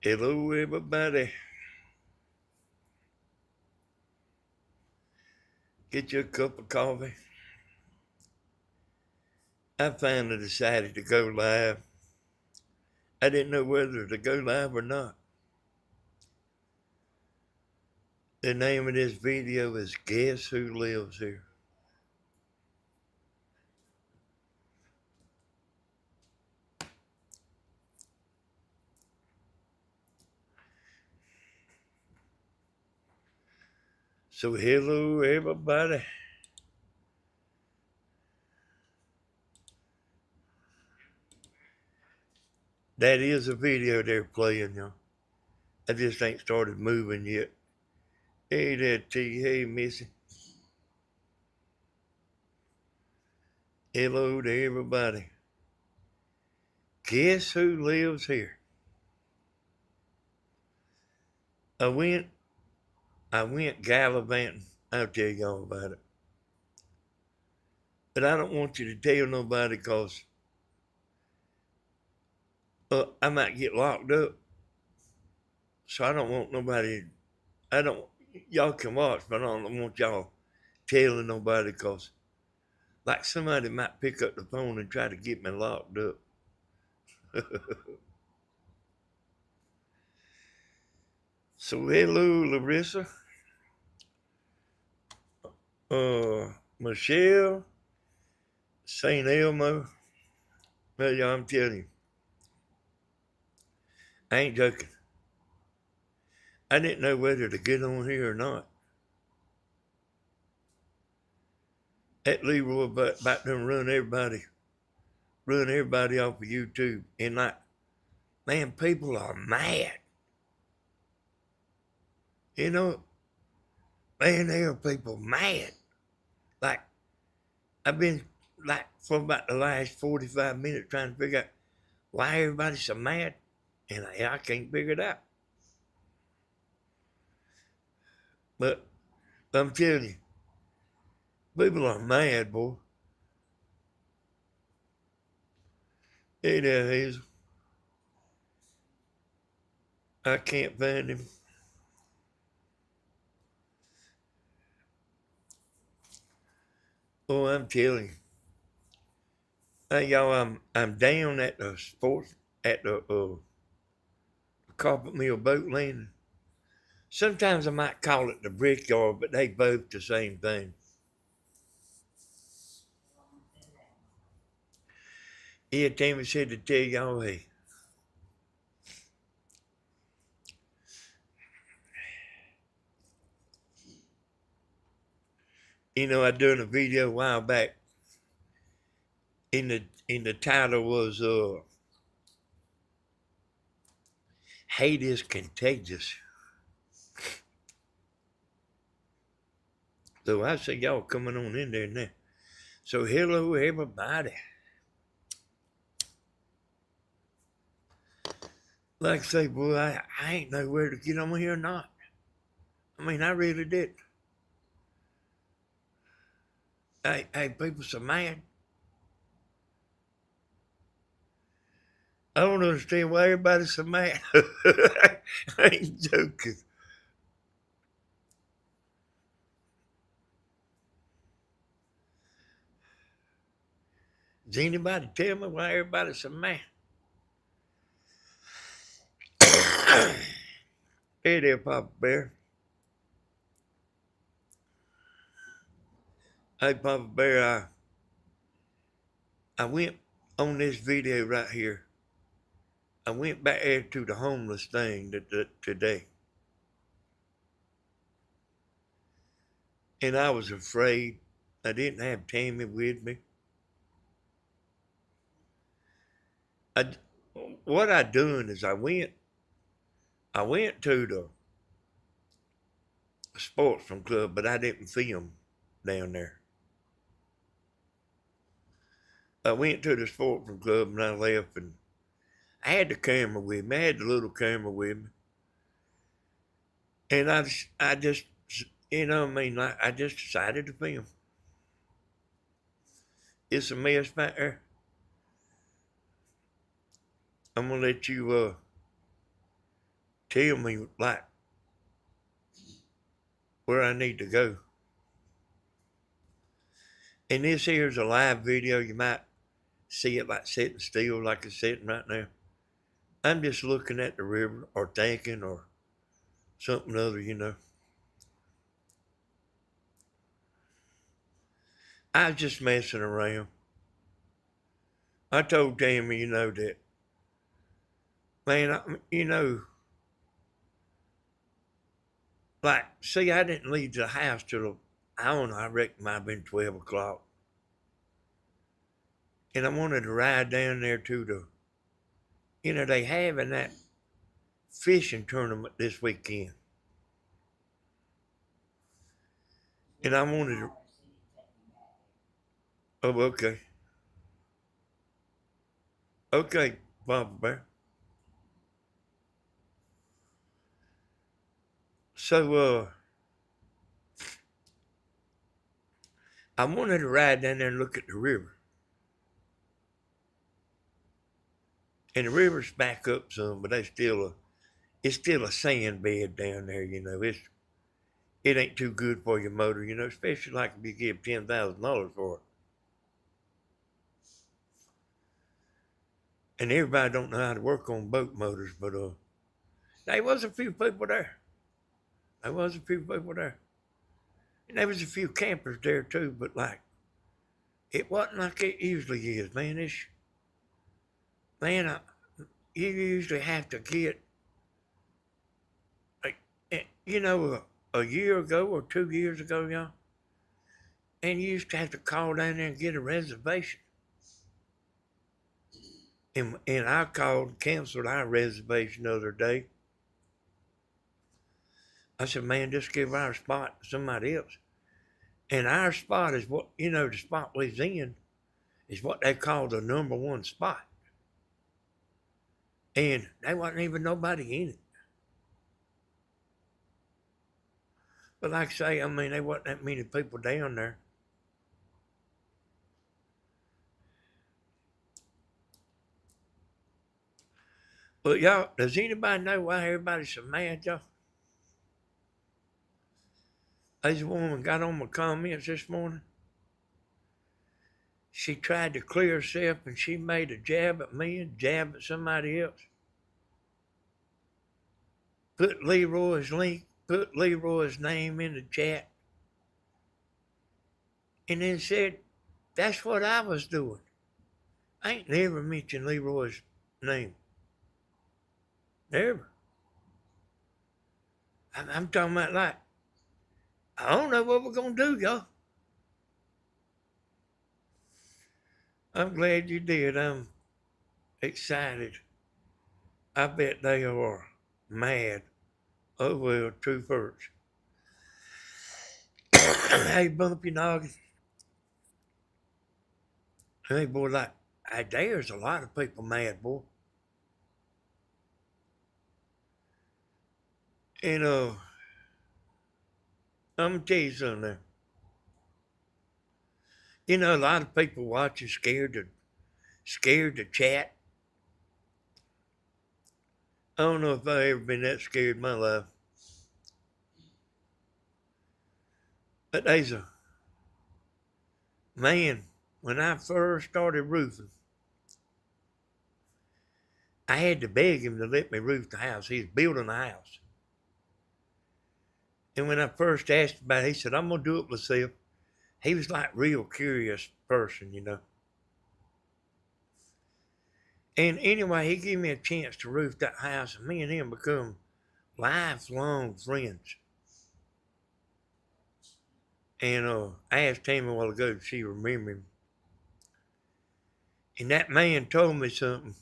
Hello, everybody. Get you a cup of coffee. I finally decided to go live. I didn't know whether to go live or not. The name of this video is Guess Who Lives Here? So hello, everybody. That is a video they're playing, y'all. I just ain't started moving yet. Hey there, T. Hey, Missy. Hello to everybody. Guess who lives here? I went gallivanting. I'll tell y'all about it. But I don't want you to tell nobody because I might get locked up. So I don't want nobody, y'all can watch, but I don't want y'all telling nobody because like somebody might pick up the phone and try to get me locked up. So hello, Larissa, Michelle, St. Elmo. Well, y'all, I'm telling you, I ain't joking. I didn't know whether to get on here or not. That Leroy about to run everybody off of YouTube. And like, man, people are mad. You know, man, there are people mad. Like, I've been like for about the last 45 minutes trying to figure out why everybody's so mad, and I can't figure it out. But I'm telling you, people are mad, boy. Hey there, Hazel. I can't find him. Oh, I'm telling you. Hey, y'all, I'm down at the carpet mill boat landing. Sometimes I might call it the brickyard, but they both the same thing. Yeah, Tammy said to tell y'all, hey, you know, I done a video a while back. In the title was hate is contagious. So I see y'all coming on in there now. So hello everybody. Like I say, boy, I ain't know where to get on here or not. I mean, I really did. Hey, people so mad. I don't understand why everybody's so mad. I ain't joking. Does anybody tell me why everybody's so mad? Hey there, Papa Bear. Hey, Papa Bear, I went on this video right here. I went back there to the homeless thing today. And I was afraid. I didn't have Tammy with me. What I done is I went to the sportsman club, but I didn't film down there. I went to the sportsman club and I left, and I had the camera with me. I had the little camera with me, and I just, you know, what I mean, I just decided to film. It's a mess back there. I'm gonna let you tell me like where I need to go. And this here's a live video. You might see it like sitting still, like it's sitting right now. I'm just looking at the river or thinking or something other, you know. I was just messing around. I told Tammy, you know, that, man, you know, like, see, I didn't leave the house till, I don't know, I reckon it might have been 12 o'clock. And I wanted to ride down there to the, you know, they having that fishing tournament this weekend. And I wanted to, oh, okay. Okay, Papa Bear. So, I wanted to ride down there and look at the river. And the river's back up some, but it's still a sand bed down there, you know. It ain't too good for your motor, you know, especially like if you give $10,000 for it. And everybody don't know how to work on boat motors, but there was a few people there. There was a few people there. And there was a few campers there too, but like, it wasn't like it usually is, man. You usually have to get, like, you know, a year ago or 2 years ago, y'all, and you used to have to call down there and get a reservation. And I called and canceled our reservation the other day. I said, man, just give our spot to somebody else. And our spot is what, you know, the spot we're in is what they call the number one spot. And there wasn't even nobody in it. But like I say, I mean, there wasn't that many people down there. But y'all, does anybody know why everybody's so mad, y'all? This woman got on my comments this morning. She tried to clear herself and she made a jab at me and jab at somebody else. Put Leroy's name in the chat. And then said, that's what I was doing. I ain't never mentioned Leroy's name. Never. I'm talking about like, I don't know what we're going to do, y'all. I'm glad you did. I'm excited. I bet they are mad. Oh, well, true first. Hey, Bumpy Noggin. Hey, boy, like, there's a lot of people mad, boy. And, I'm going to tell you something now. You know, a lot of people watching scared to chat. I don't know if I ever been that scared in my life. But there's a man, when I first started roofing, I had to beg him to let me roof the house. He was building a house. And when I first asked about it, he said, I'm going to do it myself. He was like a real curious person, you know. And anyway, he gave me a chance to roof that house, and me and him become lifelong friends. And I asked Tammy a while ago if she remembered him. And that man told me something.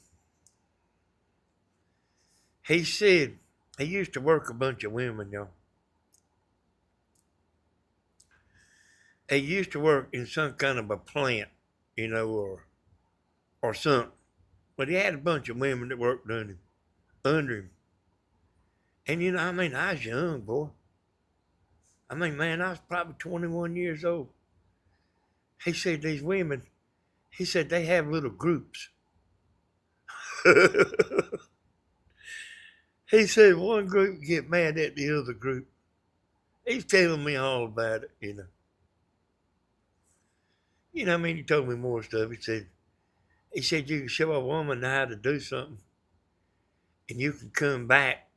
He said he used to work a bunch of women, y'all. He used to work in some kind of a plant, you know, or something. But he had a bunch of women that worked under him. And you know, I mean, I was young, boy. I mean, man, I was probably 21 years old. He said these women, he said they have little groups. He said one group get mad at the other group. He's telling me all about it. I mean, he told me more stuff. He said you can show a woman how to do something, and you can come back,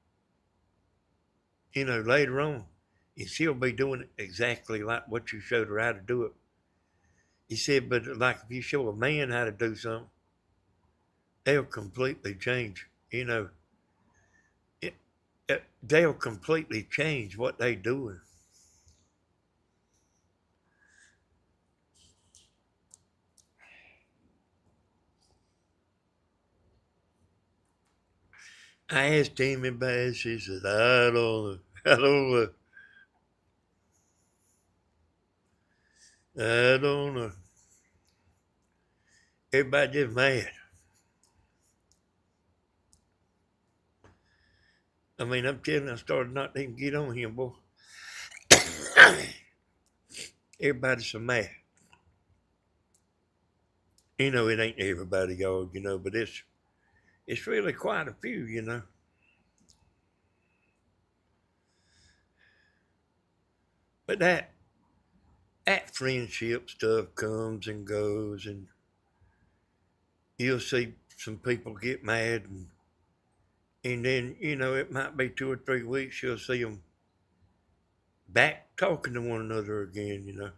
later on, and she'll be doing it exactly like what you showed her how to do it. He said, but like if you show a man how to do something, they'll completely change. It, they'll completely change what they doing. I asked Tammy about it. She said, I don't know. I don't know. I don't know. Everybody just mad. I mean, I'm telling you, I started not to even get on him, boy. Everybody's so mad. It ain't everybody, y'all, but it's really quite a few. But that friendship stuff comes and goes, and you'll see some people get mad, and then it might be 2 or 3 weeks you'll see them back talking to one another again.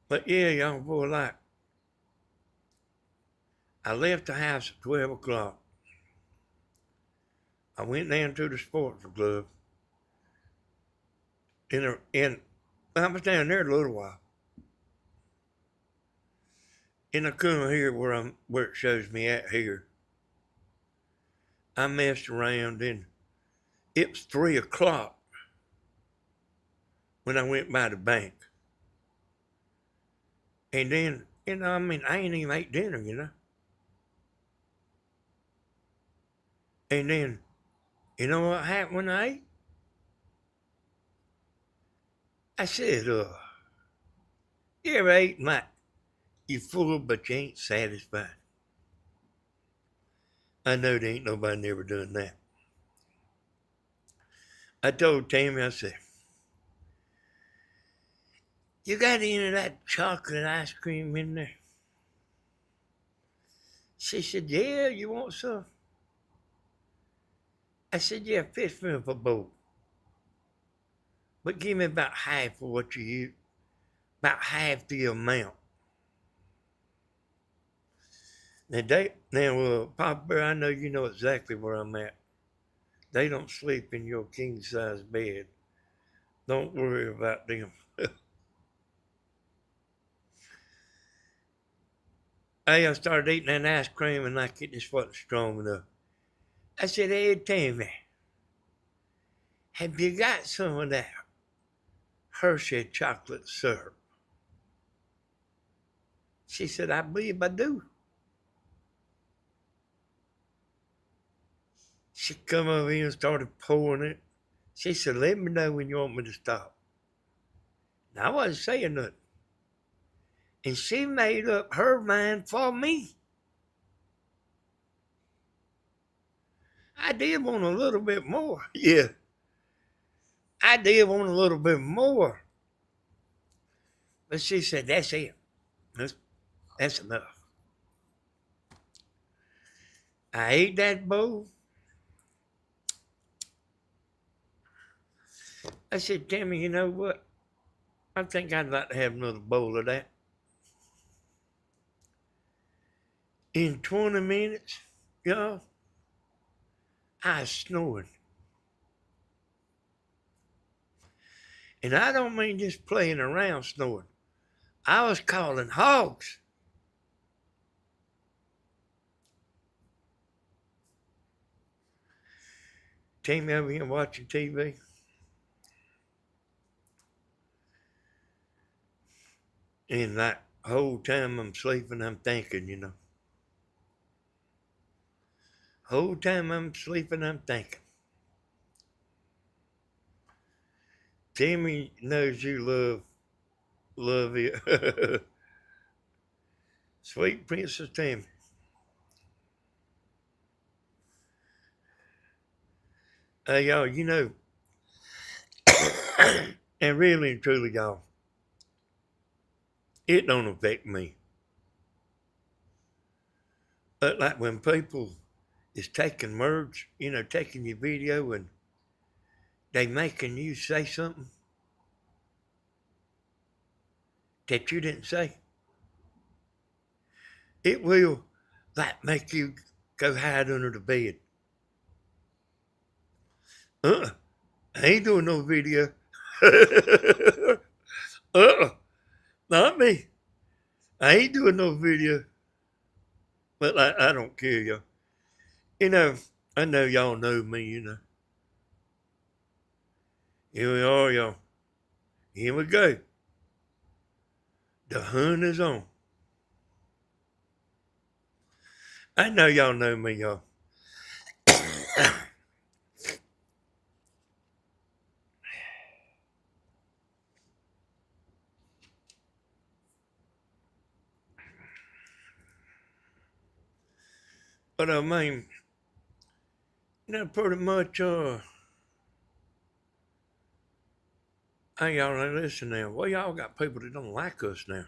But yeah, y'all, boy, like I left the house at 12 o'clock. I went down to the sports club, and I was down there a little while. And I come here where it shows me at here. I messed around, and it was 3 o'clock when I went by the bank. And then, I mean, I ain't even ate dinner. And then, you know what happened when I ate? I said, you ever ate like you full but you ain't satisfied? I know there ain't nobody never done that. I told Tammy, I said, you got any of that chocolate ice cream in there? She said, yeah, you want some? I said, yeah, fix me up a bowl. But give me about half of what you use, about half the amount. Now, Papa Bear, I know you know exactly where I'm at. They don't sleep in your king size bed. Don't worry about them. Hey, I started eating that ice cream and like it just wasn't strong enough. I said, hey, Tammy, have you got some of that Hershey chocolate syrup? She said, I believe I do. She come over here and started pouring it. She said, let me know when you want me to stop. And I wasn't saying nothing. And she made up her mind for me. I did want a little bit more. Yeah, I did want a little bit more. But she said, that's it. That's enough. I ate that bowl. I said, Tammy, you know what? I think I'd like to have another bowl of that. In 20 minutes, y'all, I was snoring. And I don't mean just playing around snoring. I was calling hogs. Tammy over here watching TV. And like the whole time I'm sleeping, I'm thinking. Whole time I'm sleeping, I'm thinking. Tammy knows you love it. Sweet Princess Tammy. Hey, y'all, and really and truly, y'all, it don't affect me. But like when people is taking words, taking your video and they making you say something that you didn't say, it will like make you go hide under the bed. Uh-uh, I ain't doing no video. Uh-uh, not me. I ain't doing no video. But I don't care, y'all. You know, I know y'all know me. Here we are, y'all. Here we go. The hunt is on. I know y'all know me, y'all. But I mean, pretty much, hey, y'all, now listen now. Well, y'all got people that don't like us now.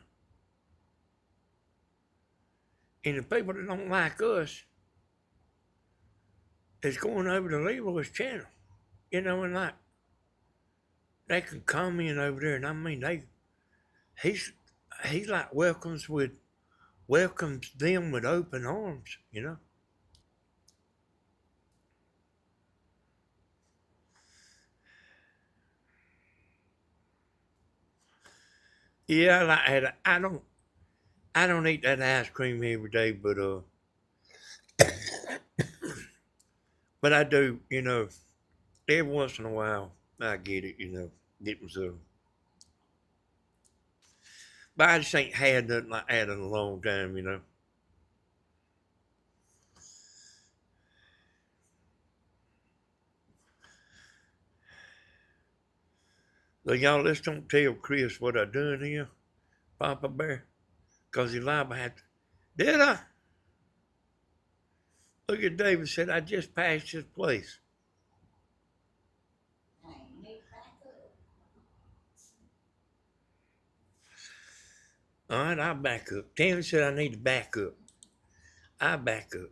And the people that don't like us is going over to Leroy's channel. And like, they can comment over there, and I mean, he's like welcomes them with open arms. Yeah, I don't eat that ice cream every day, but I do. Every once in a while I get it. Getting some. But I just ain't had nothing like that in a long time. So y'all, let's don't tell Chris what I done here, Papa Bear, cause he liable to have to. Did I? Look at David said I just passed his place. All right, I'll back up. Tammy said I need to back up. I back up.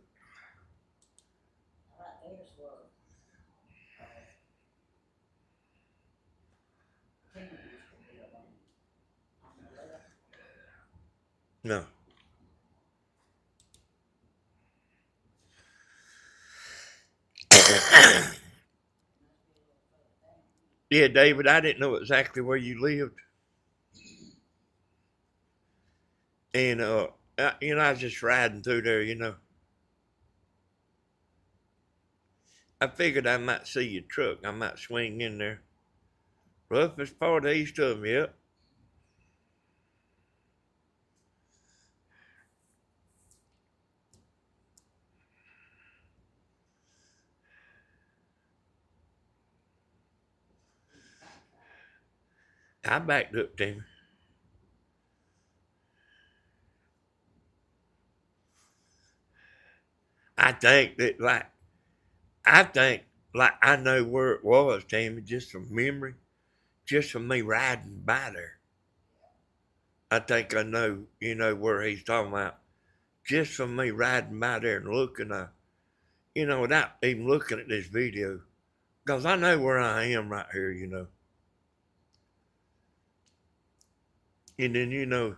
No. Yeah, David, I didn't know exactly where you lived. And, I was just riding through there. I figured I might see your truck. I might swing in there. Roughest part east of them, yep. I backed up, Tammy. I think that, I think, I know where it was, Tammy, just from memory, just from me riding by there. I think I know, where he's talking about. Just from me riding by there and looking, without even looking at this video. Because I know where I am right here. And then,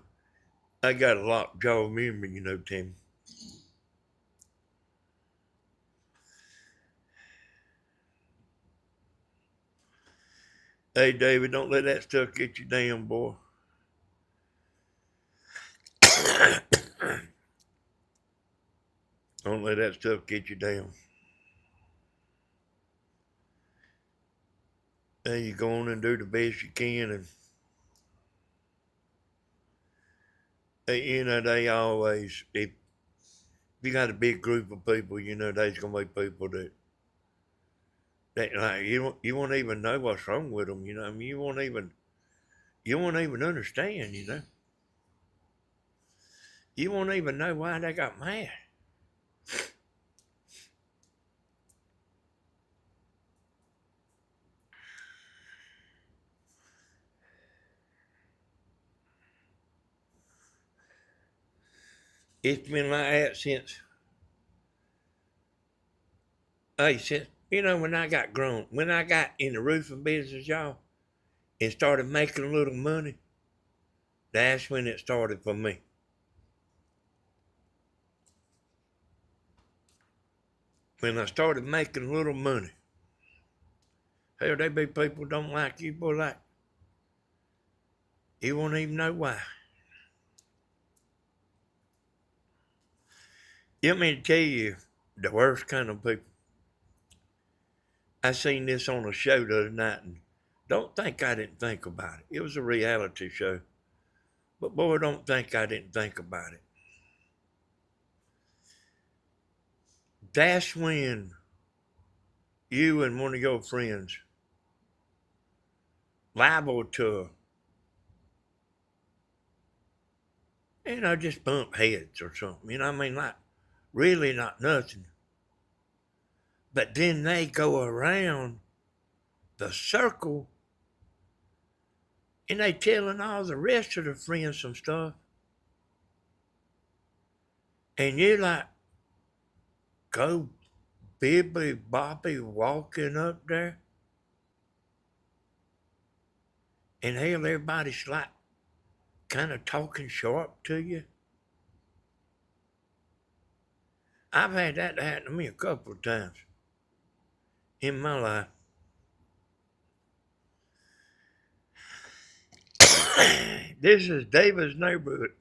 I got a lockjaw memory, Tammy. Hey, David, don't let that stuff get you down, boy. Don't let that stuff get you down. Hey, you go on and do the best you can, and they always, if you got a big group of people, there's gonna be people that like you won't even know what's wrong with them. I mean, you won't even understand. You won't even know why they got mad. It's been like that since, hey, since, when I got grown, when I got in the roofing business, y'all, and started making a little money, that's when it started for me. When I started making a little money. Hell, there be people don't like you, boy, like, you won't even know why. You want me to tell you the worst kind of people? I seen this on a show the other night, and don't think I didn't think about it. It was a reality show. But boy, don't think I didn't think about it. That's when you and one of your friends liable to, just bump heads or something. You know what I mean? Like, really not nothing. But then they go around the circle and they telling all the rest of the friends some stuff. And you're like, go Bibbly Bobbly walking up there. And hell, everybody's like kind of talking sharp to you. I've had that happen to me a couple of times in my life. This is David's neighborhood.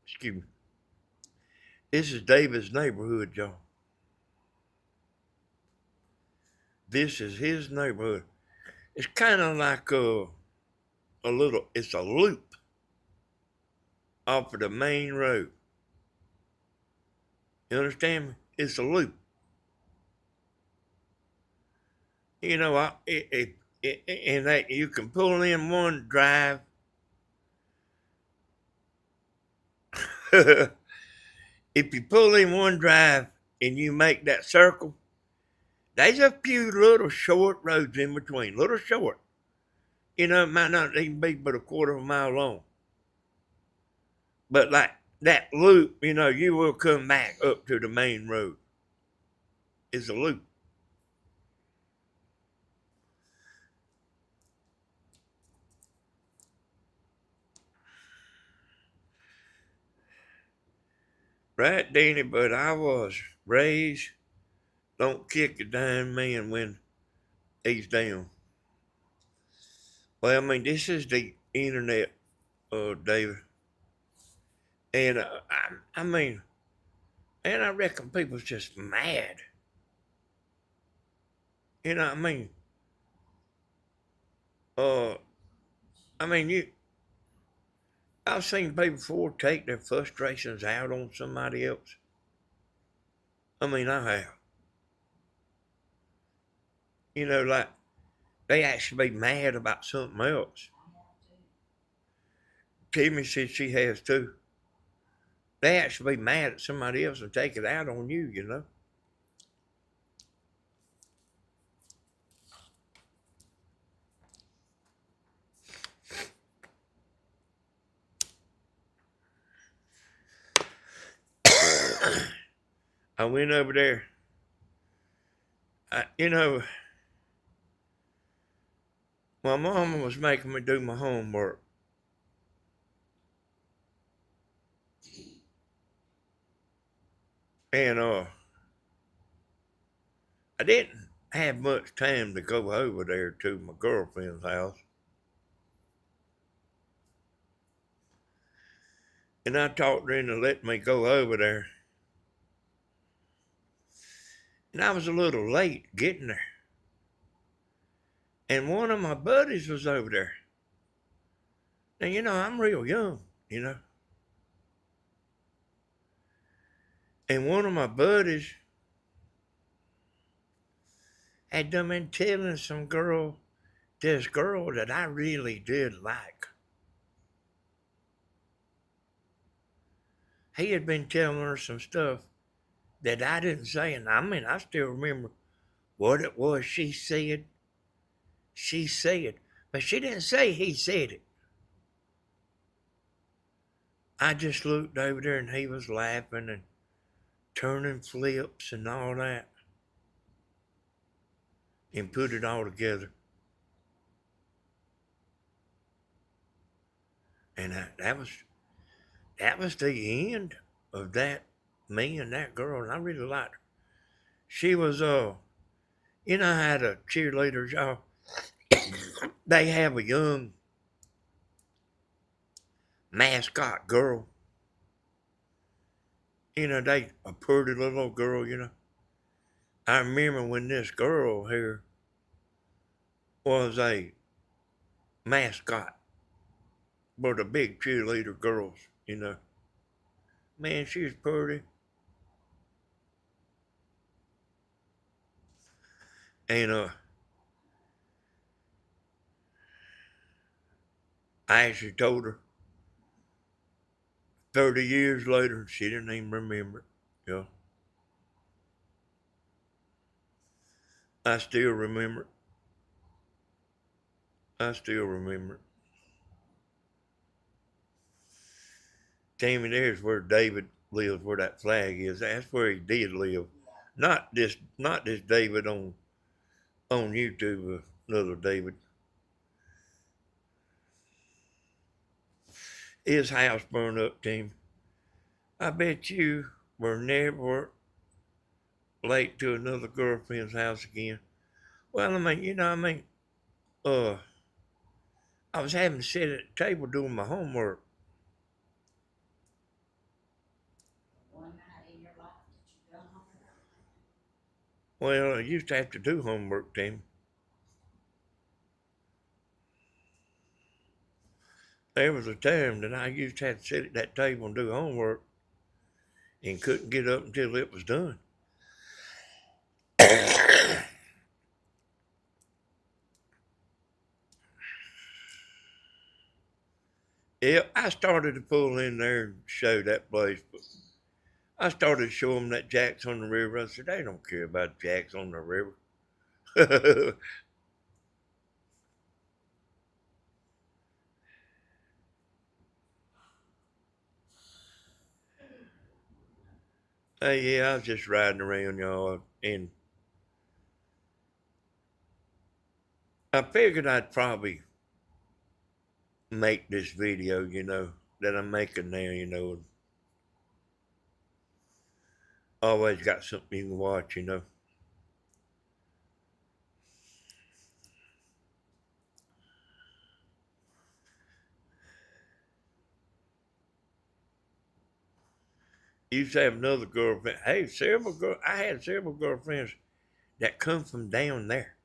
Excuse me. This is David's neighborhood, y'all. This is his neighborhood. It's kind of like it's a loop off of the main road. You understand me? It's a loop. And that you can pull in one drive. If you pull in one drive and you make that circle, there's a few little short roads in between, little short. It might not even be but a quarter of a mile long. But like that loop, you will come back up to the main road. It's a loop. Right, Danny, but I was raised, don't kick a dying man when he's down. Well, I mean, this is the internet, David. And I mean, and I reckon people's just mad. You know what I mean? Uh, I mean, I've seen people before take their frustrations out on somebody else. I mean, I have. Like they actually be mad about something else. Timmy said she has too. They actually be mad at somebody else and take it out on you. I went over there. My mama was making me do my homework. And I didn't have much time to go over there to my girlfriend's house. And I talked her into letting me go over there. And I was a little late getting there. And one of my buddies was over there. Now, I'm real young. And one of my buddies had done been telling this girl that I really did like. he had been telling her some stuff that I didn't say, and I mean, I still remember what it was she said. She said, but she didn't say he said it. I just looked over there and he was laughing and turning flips and all that and put it all together. And that was the end of that, me and that girl, and I really liked her. She was you know how the cheerleaders, y'all, they have a young mascot girl. You know, they a pretty little girl, you know. I remember when this girl here was a mascot for the big cheerleader girls, you know. Man, she was pretty. And I actually told her 30 years later, she didn't even remember it. You know, I still remember it. I still remember it. Tammy, there's where David lives, where that flag is. That's where he did live. Not this David on YouTube, another David. His house burned up, Tim. I bet you were never late to another girlfriend's house again. Well, I mean, uh, I was having to sit at the table doing my homework. Well, I used to have to do homework, Tim. There was a time that I used to have to sit at that table and do homework and couldn't get up until it was done. Yeah, I started to pull in there and show that place, but I started to show them that Jack's on the river. I said, they don't care about Jack's on the river. Hey, yeah, I was just riding around, y'all, and I figured I'd probably make this video, that I'm making now, always got something you can watch. Used to have another girlfriend. Hey, I had several girlfriends that come from down there.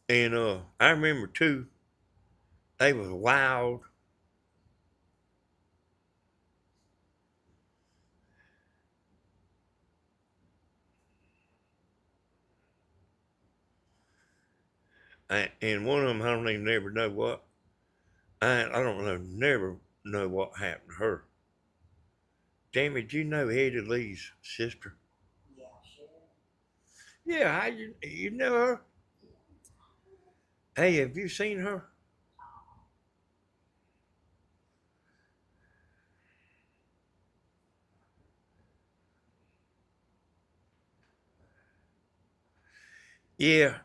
And I remember two, they was wild. And one of them, I don't even never know what. I don't know, never know what happened to her. Tammy, did you know Eddie Lee's sister? Yeah, you know her? Hey, have you seen her? Yeah,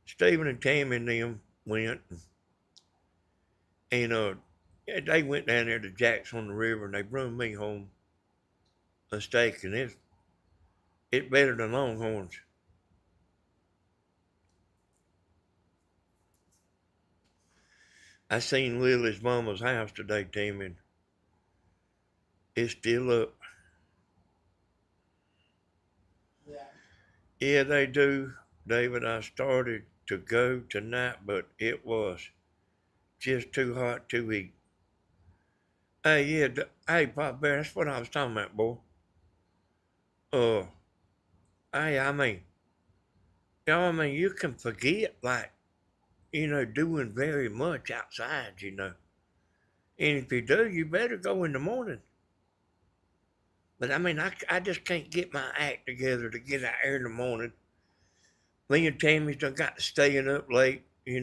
Stephen and Tammy and them went, and yeah, they went down there to Jack's on the river and they brought me home a steak, and it's better than Longhorns. I seen Lily's mama's house today, Tim, and it's still up. Yeah, they do, David. I started to go tonight, but it was just too hot to eat. Hey, yeah, hey, Pop Bear, that's what I was talking about, boy. Uh, hey, I mean, you can forget, like, doing very much outside. And if you do, you better go in the morning. But I mean, I just can't get my act together to get out here in the morning. Me and Tammy's done got to staying up late, pretty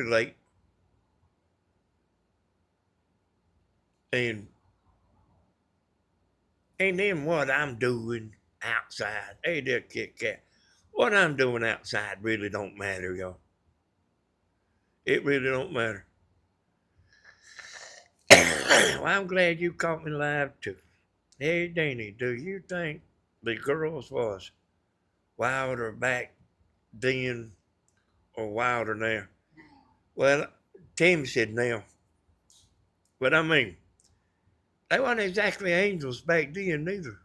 late. And and then what I'm doing outside, hey there, Kit Kat. What I'm doing outside really don't matter, y'all. It really don't matter. Well, I'm glad you caught me live too. Hey, Danny, do you think the girls was wilder back then or wilder now? Well, Tim said now. But I mean, they weren't exactly angels back then neither.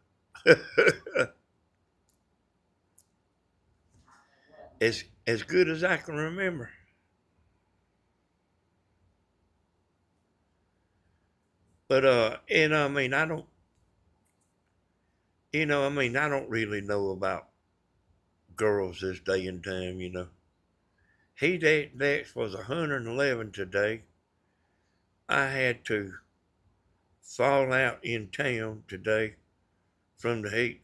as good as I can remember. But and I mean I don't I don't really know about girls this day and time. Dex was 111 today. I had to fall out in town today from the heat.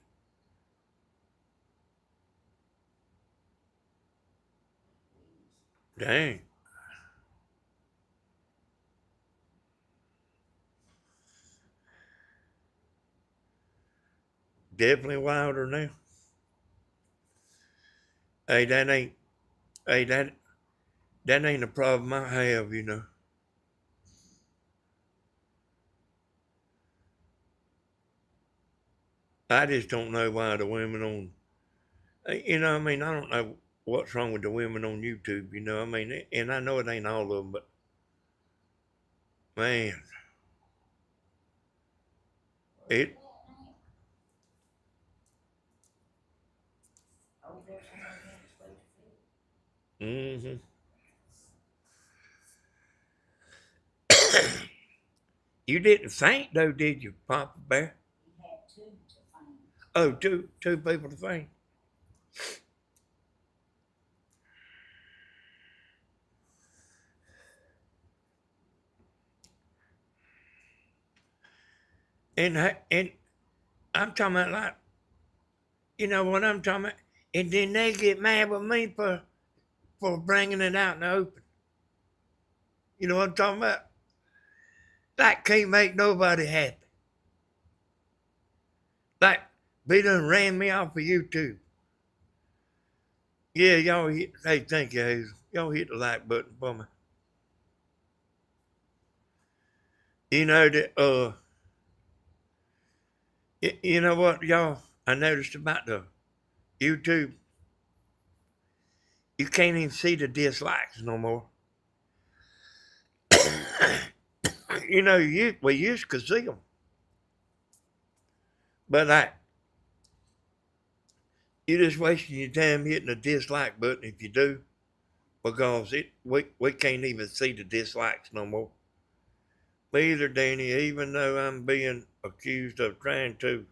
Dang. Definitely wilder now. Hey, hey, that ain't a problem I have. I just don't know why the women on, I mean, I don't know what's wrong with the women on YouTube. I mean, and I know it ain't all of them, but man, it, mm-hmm. You didn't faint though, did you, Papa Bear? Oh, two people to faint. And I'm talking about like, you know what I'm talking about? And then they get mad with me for bringing it out in the open. You know what I'm talking about? That can't make nobody happy. Like, they done ran me off of YouTube. Yeah, y'all hit, hey, thank you, Hazel. Y'all hit the like button for me. You know that, you know what, y'all? I noticed about the YouTube, you can't even see the dislikes no more. We used to see them, but you're just wasting your time hitting the dislike button if you do, because we can't even see the dislikes no more. Me either, Danny, even though I'm being accused of trying to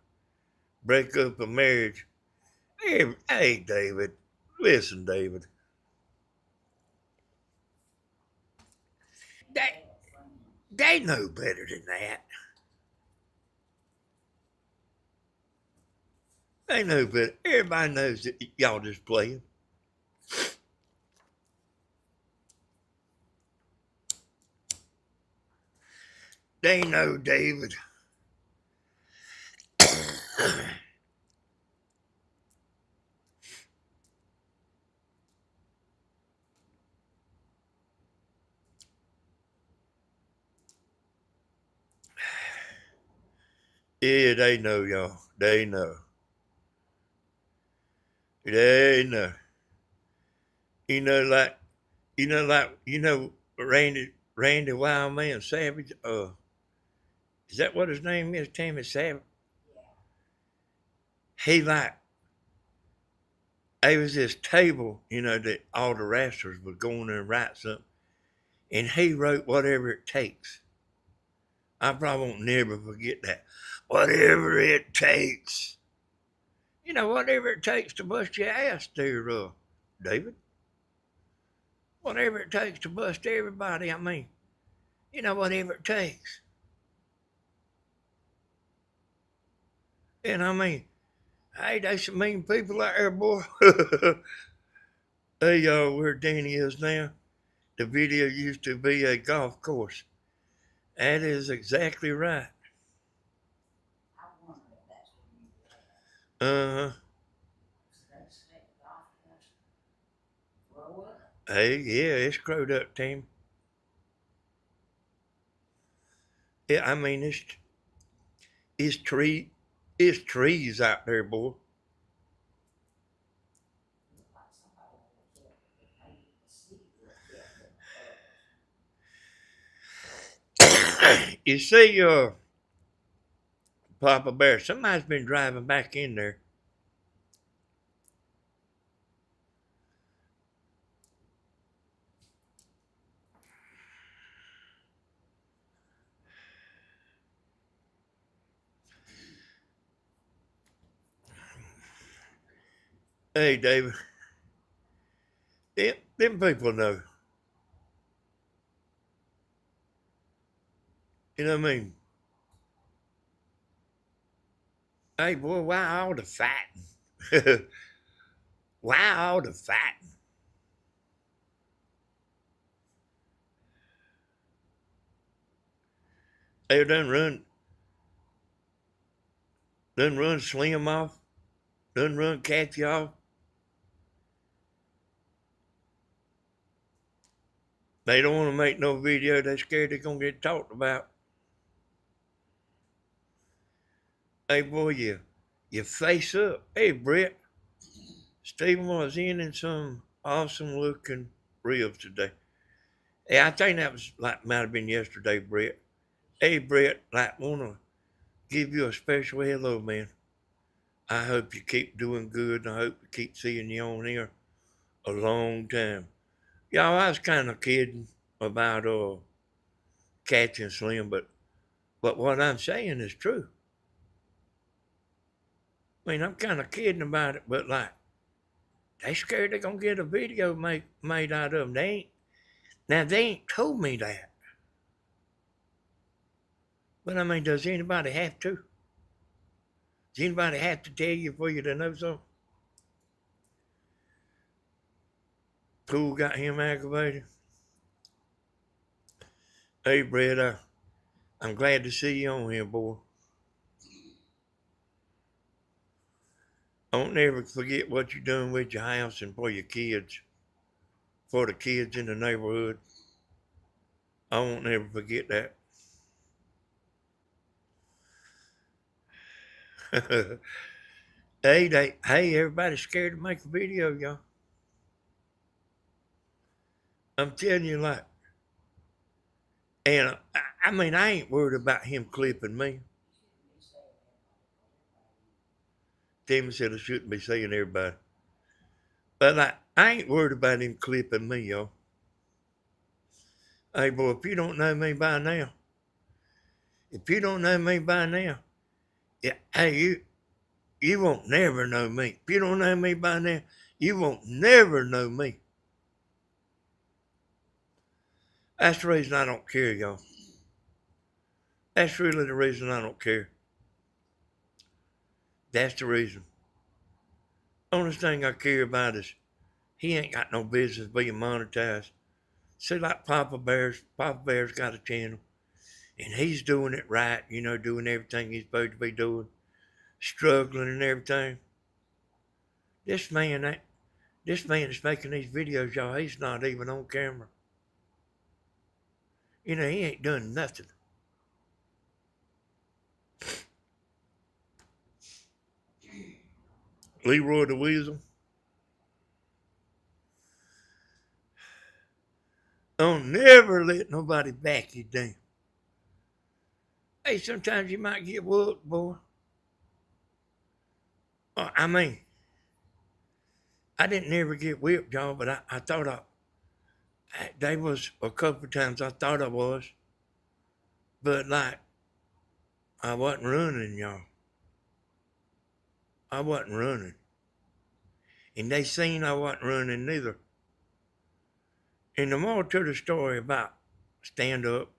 break up a marriage. Hey, David, listen, David. They, they know better than that. They know better. Everybody knows that y'all just playing. They know, David. Yeah, they know, y'all. They know. They know. You know, like, Randy Wildman Savage. Is that what his name is? Tammy Savage. He like, there was this table, that all the wrestlers would go in there and write something, and he wrote whatever it takes. I probably won't never forget that. Whatever it takes. You know, whatever it takes to bust your ass there, David. Whatever it takes to bust everybody. I mean, you know, whatever it takes. And I mean, hey, there's some mean people out there, boy. Hey, y'all, where Danny is now. The video used to be a golf course. That is exactly right. Uh huh. Hey, yeah, it's crowed up, team. Yeah, I mean, it's tree, it's trees out there, boy. You see, Papa Bear, somebody's been driving back in there. Hey, David, them people know. You know what I mean? Hey, boy, why all the fighting? Why all the fighting? They done run Slim off, done run Kathy off. They don't want to make no video. They're scared they're gonna get talked about. Hey, boy, you face up. Hey, Brett, Stephen was in some awesome looking ribs today. Hey, I think that was like might have been yesterday, Brett. Hey, Brett, like wanna give you a special hello, man. I hope you keep doing good, and I hope to keep seeing you on here a long time. Y'all, I was kind of kidding about catching Slim, but what I'm saying is true. I mean, I'm kind of kidding about it, but like, they scared they're gonna get a video made out of them. They ain't told me that. But I mean, does anybody have to? Does anybody have to tell you for you to know something? Pool got him aggravated. Hey, Brett, I'm glad to see you on here, boy. Don't never forget what you're doing with your house and for your kids, for the kids in the neighborhood. I won't never forget that. Hey, everybody's scared to make a video, y'all. I'm telling you, like, and I mean, I ain't worried about him clipping me. Timmy said I shouldn't be saying everybody. But like, I ain't worried about him clipping me, y'all. Hey, boy, if you don't know me by now, yeah, hey, you won't never know me. If you don't know me by now, you won't never know me. That's the reason I don't care, y'all. That's really the reason I don't care. That's the reason. Only thing I care about is he ain't got no business being monetized. See, like Papa Bear's got a channel, and he's doing it right, you know, doing everything he's supposed to be doing, struggling and everything. This man, this man is making these videos, y'all. He's not even on camera. You know, he ain't done nothing. Leroy the Weasel. Don't never let nobody back you down. Hey, sometimes you might get whooped, boy. I mean, I didn't ever get whipped, y'all, but I thought there was a couple of times I thought I was, but like, I wasn't running, y'all. I wasn't running. And they seen I wasn't running neither. And the more to the story about stand up,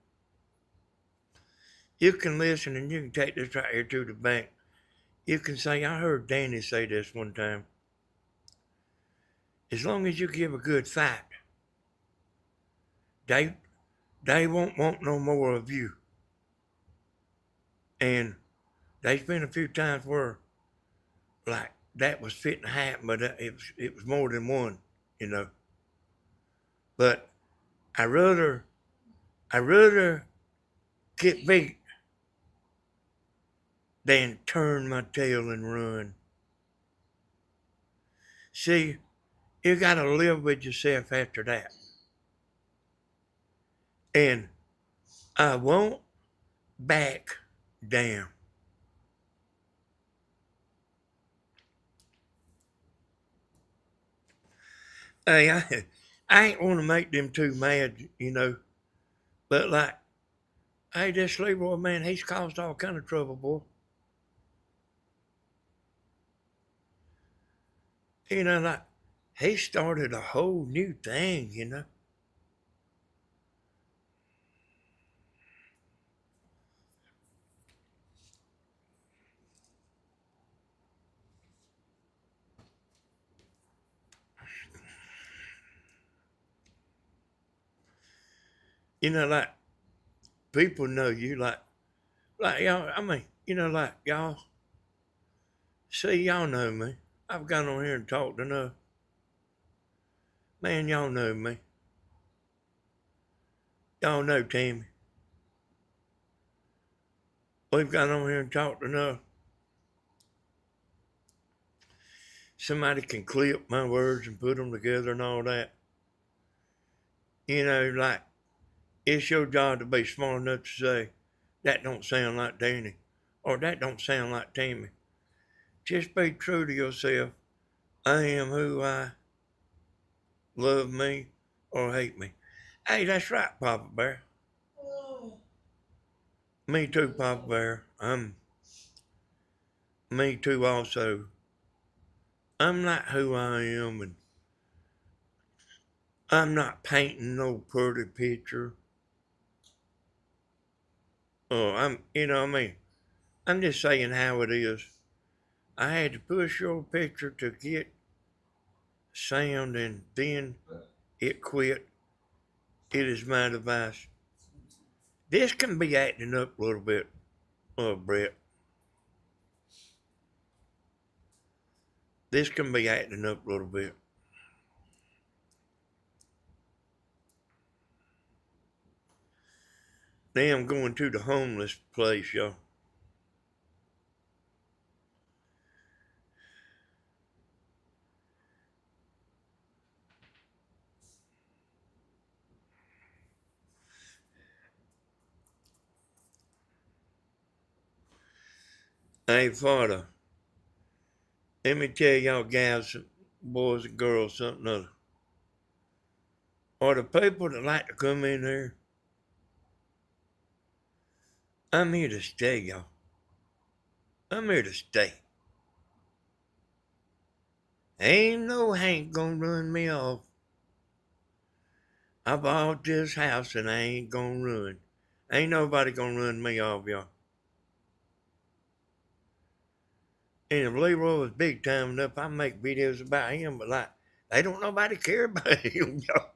you can listen and you can take this right here to the bank. You can say, I heard Danny say this one time. As long as you give a good fight, they they won't want no more of you. And there's been a few times where like that was fitting to happen, but it was more than one, you know. But I rather get beat than turn my tail and run. See, you gotta live with yourself after that. And I won't back down. Hey, I ain't want to make them too mad, you know. But like, hey, this Leroy man, he's caused all kind of trouble, boy. You know, like he started a whole new thing, you know. You know, like people know you, like y'all. I mean, you know, like y'all. See, y'all know me. I've gone on here and talked enough. Man, y'all know me. Y'all know Tammy. We've gone on here and talked enough. Somebody can clip my words and put them together and all that. You know, like it's your job to be smart enough to say, that don't sound like Danny, or that don't sound like Tammy. Just be true to yourself. I am who I love me or hate me. Hey, that's right, Papa Bear. Me too, Papa Bear. Me too also. I'm not who I am, and I'm not painting no pretty picture. Oh, I mean, I'm just saying how it is. I had to push your picture to get sound, and then it quit. It is my device. This can be acting up a little bit, Brett. This can be acting up a little bit. Now I'm going to the homeless place, y'all. Hey, Father, let me tell y'all gals, boys and girls, something other. Are the people that like to come in here? I'm here to stay, y'all. I'm here to stay. Ain't no Hank gonna run me off. I bought this house and I ain't gonna run. Ain't nobody gonna run me off, y'all. And if Leroy was big time enough, I make videos about him, but like, they don't nobody care about him, y'all.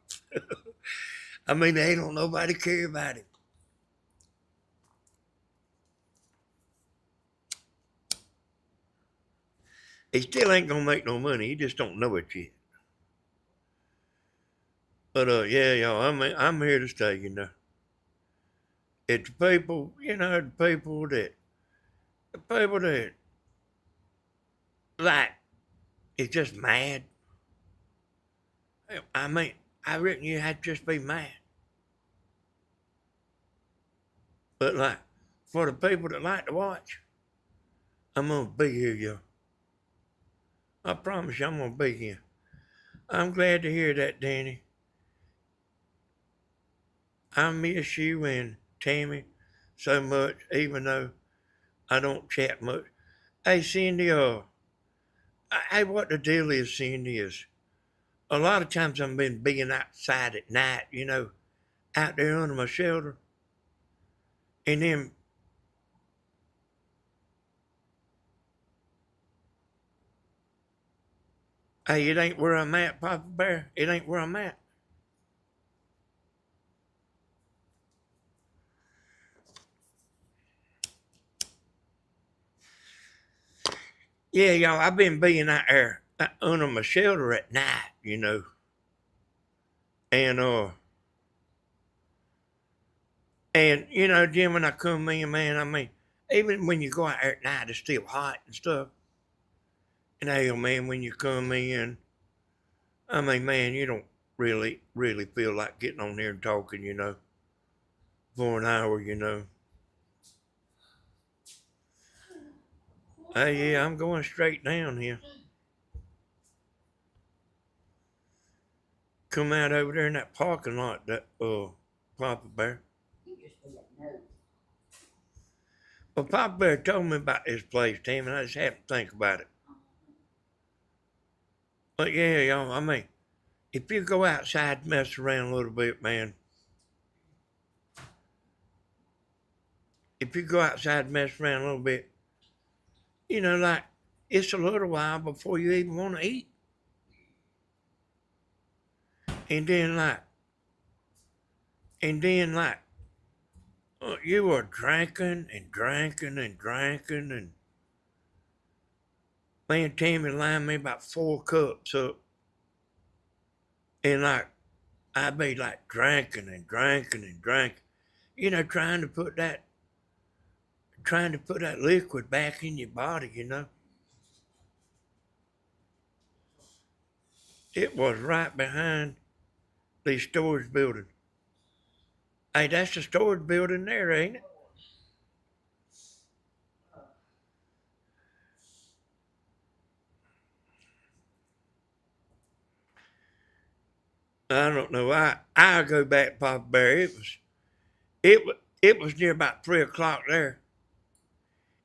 I mean, they don't nobody care about him. He still ain't gonna make no money. He just don't know it yet. But yeah, y'all, I'm here to stay, you know. It's the people, you know, the people that like is just mad. I mean, I reckon you had to just be mad. But like, for the people that like to watch, I'm gonna be here, y'all. I promise you, I'm gonna be here. I'm glad to hear that, Danny. I miss you and Tammy so much, even though I don't chat much. Hey, Cindy, Hey, what the deal is, Cindy, is a lot of times I've been being outside at night, out there under my shelter, and then, hey, it ain't where I'm at, Papa Bear. It ain't where I'm at. Yeah, y'all, I've been being out there under my shelter at night, and then when I come in, man, I mean, even when you go out there at night, it's still hot and stuff. And hell, man, when you come in, I mean, man, you don't really, really feel like getting on there and talking, for an hour. Hey, yeah, I'm going straight down here. Come out over there in that parking lot, that Papa Bear. Well, Papa Bear told me about this place, Tim, and I just have to think about it. But yeah, y'all, I mean, if you go outside and mess around a little bit, man, if you go outside and mess around a little bit, like it's a little while before you even want to eat. And then like, you are drinking and drinking and drinking and man, Tammy lined me about 4 cups up. And like, I'd be like drinking and drinking and drinking, trying to put that liquid back in your body. It was right behind the storage building. Hey, that's the storage building there, ain't it? I don't know. I'll go back, Papa Bear. It was near about 3 o'clock there,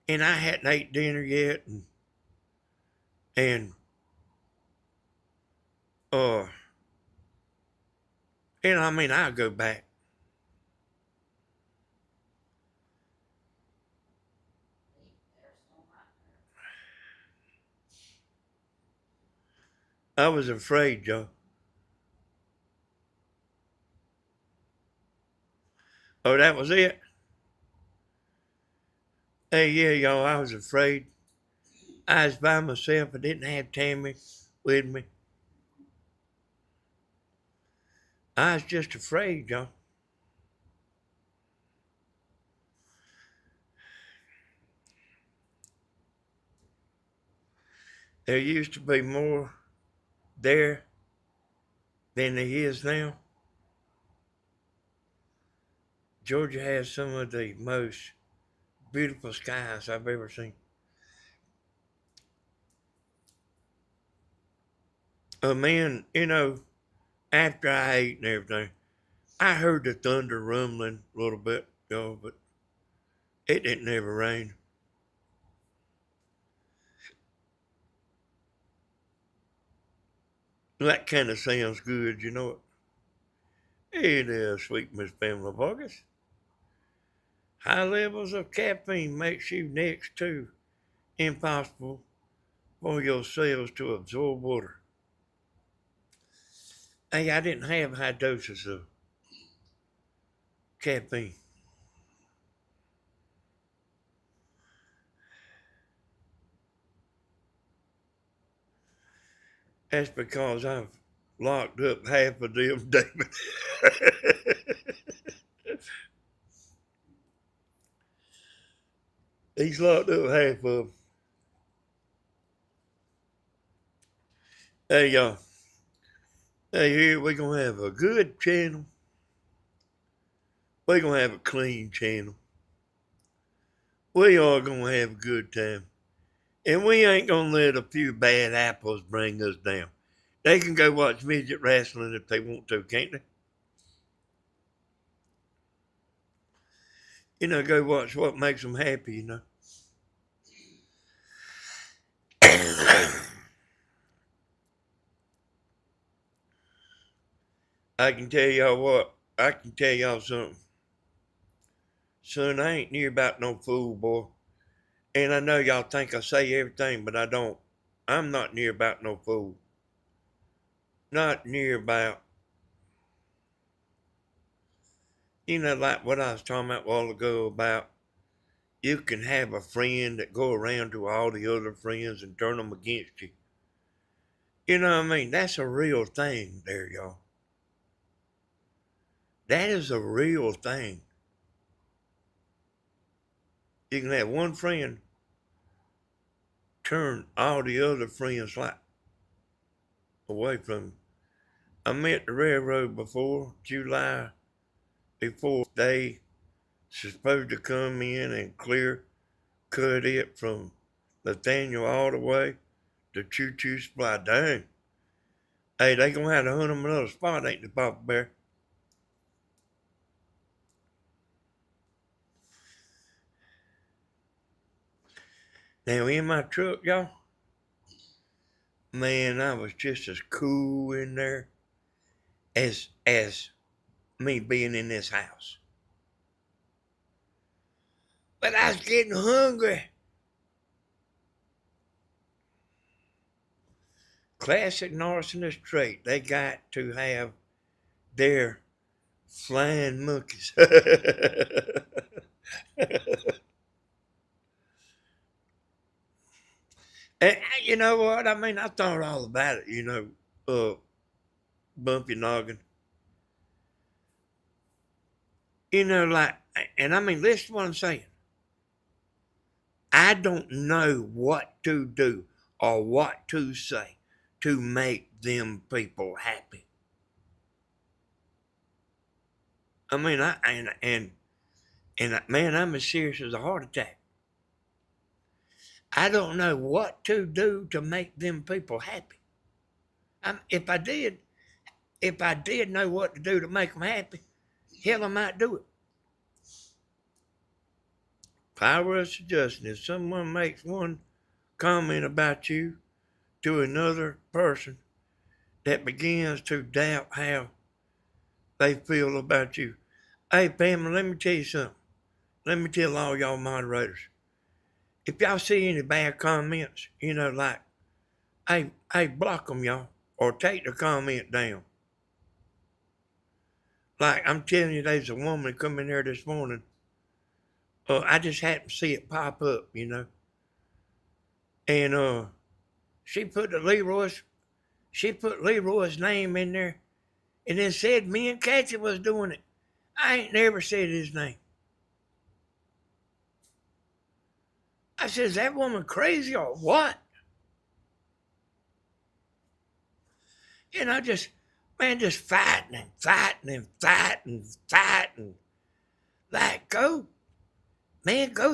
and I hadn't ate dinner yet, and uh, I mean, I'll go back. I was afraid, Joe. Oh, that was it. Hey, yeah, y'all, I was afraid. I was by myself. I didn't have Tammy with me. I was just afraid, y'all. There used to be more there than there is now. Georgia has some of the most beautiful skies I've ever seen. Man, after I ate and everything, I heard the thunder rumbling a little bit, but it didn't ever rain. That kind of sounds good, you know it. Hey there, sweet Miss Pamela Vargas. High levels of caffeine makes you next to impossible for your cells to absorb water. Hey, I didn't have high doses of caffeine. That's because I've locked up half of them, David. He's locked up half of them. Hey, y'all. Hey, here we're going to have a good channel. We're going to have a clean channel. We are going to have a good time. And we ain't going to let a few bad apples bring us down. They can go watch midget wrestling if they want to, can't they? Go watch what makes them happy. I can tell y'all what. I can tell y'all something. Son, I ain't near about no fool, boy. And I know y'all think I say everything, but I don't. I'm not near about no fool. Not near about. You know, like what I was talking about a while ago about you can have a friend that go around to all the other friends and turn them against you. You know what I mean? That's a real thing there, y'all. That is a real thing. You can have one friend turn all the other friends like away from you. I met the railroad before July before they supposed to come in and clear cut it from Nathaniel all the way to Choo Choo Supply. Dang. Hey, they gonna have to hunt them another spot, ain't they, Papa Bear? Now in my truck, y'all, man, I was just as cool in there as me being in this house. But I was getting hungry. Classic narcissist trait. They got to have their flying monkeys. And you know what? I mean, I thought all about it, bumpy noggin. Like, and I mean, listen to what I'm saying. I don't know what to do or what to say to make them people happy. I mean, man, I'm as serious as a heart attack. I don't know what to do to make them people happy. If I did know what to do to make them happy, hell, I might do it. Power of suggestion. If someone makes one comment about you to another person that begins to doubt how they feel about you. Hey, Pamela, let me tell you something. Let me tell all y'all moderators. If y'all see any bad comments, like, hey, block them, y'all, or take the comment down. Like, I'm telling you, there's a woman come in here this morning. I just happened to see it pop up, and she put Leroy's name in there, and then said me and Kathy was doing it. I ain't never said his name. I said, is that woman crazy or what? Just fighting and fighting and fighting and fighting. Like, go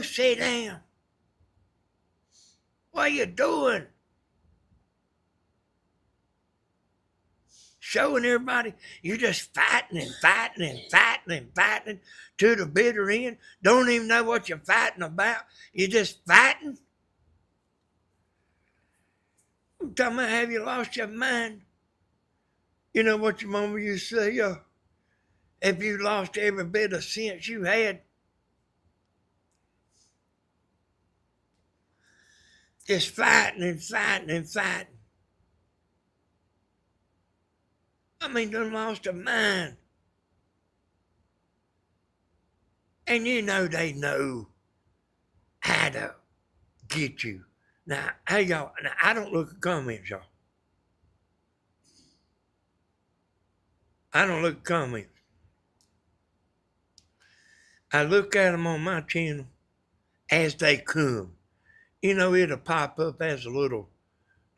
sit down. What are you doing? Showing everybody you're just fighting and fighting and fighting and fighting to the bitter end. Don't even know what you're fighting about. You're just fighting. I'm talking about, have you lost your mind? You know what your mama used to say? If you lost every bit of sense you had, just fighting and fighting and fighting. I mean, done lost a mind. And they know how to get you. Now, hey, y'all, now I don't look at comments, y'all. I don't look at comments. I look at them on my channel as they come. It'll pop up as a little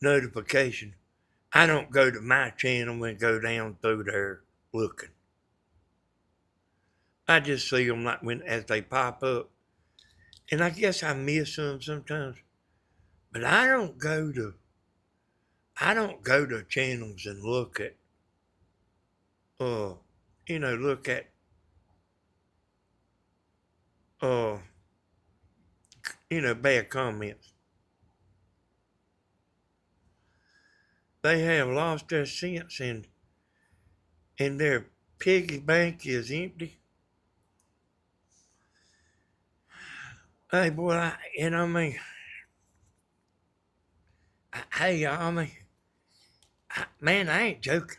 notification. I don't go to my channel and go down through there looking. I just see them like as they pop up. And I guess I miss them sometimes. But I don't go to channels and look at look at bad comments. They have lost their sense, and and their piggy bank is empty. Hey, boy, I mean, hey, I mean, man, I ain't joking.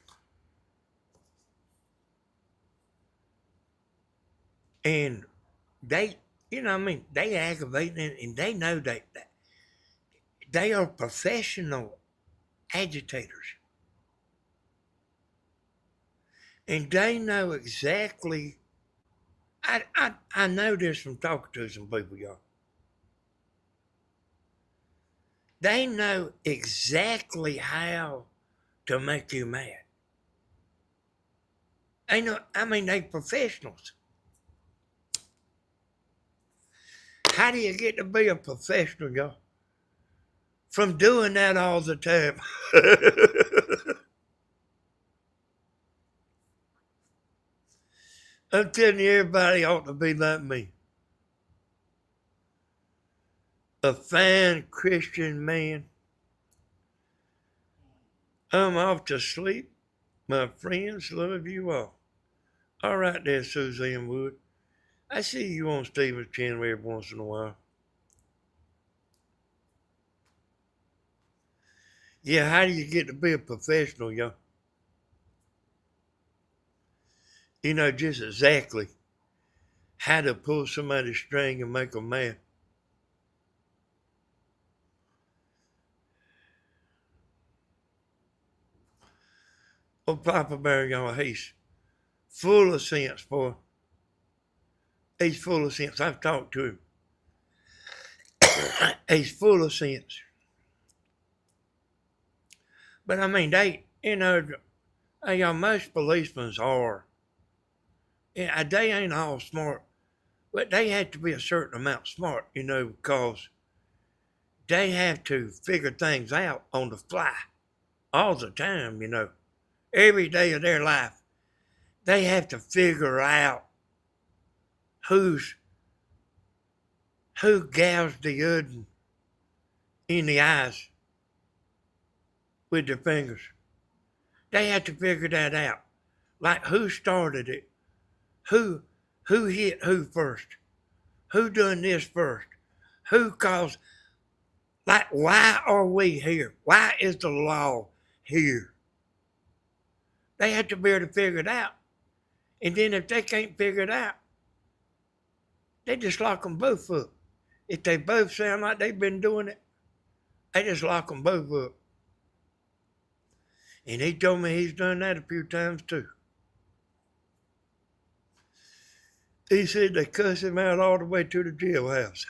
And they, they aggravate and they know that they are professional agitators. And they know exactly, I know this from talking to some people, y'all. They know exactly how to make you mad. They professionals. How do you get to be a professional, y'all? From doing that all the time. I'm telling you, everybody ought to be like me. A fine Christian man. I'm off to sleep. My friends love you all. All right there, Suzanne Wood. I see you on Stephen's channel every once in a while. Yeah, how do you get to be a professional, y'all? You know just exactly how to pull somebody's string and make them mad. Oh, Papa Bear, y'all, he's full of sense, boy. He's full of sense. I've talked to him. He's full of sense. But I mean, most policemen are. Yeah, they ain't all smart, but they have to be a certain amount smart, because they have to figure things out on the fly all the time. Every day of their life, they have to figure out who's who gouged the other in the eyes with their fingers. They have to figure that out. Like who started it? Who who hit who first? Who done this first? Who caused, like, why are we here? Why is the law here? They have to be able to figure it out. And then if they can't figure it out, they just lock them both up. If they both sound like they've been doing it, they just lock them both up. And he told me he's done that a few times too. He said they cuss him out all the way to the jailhouse.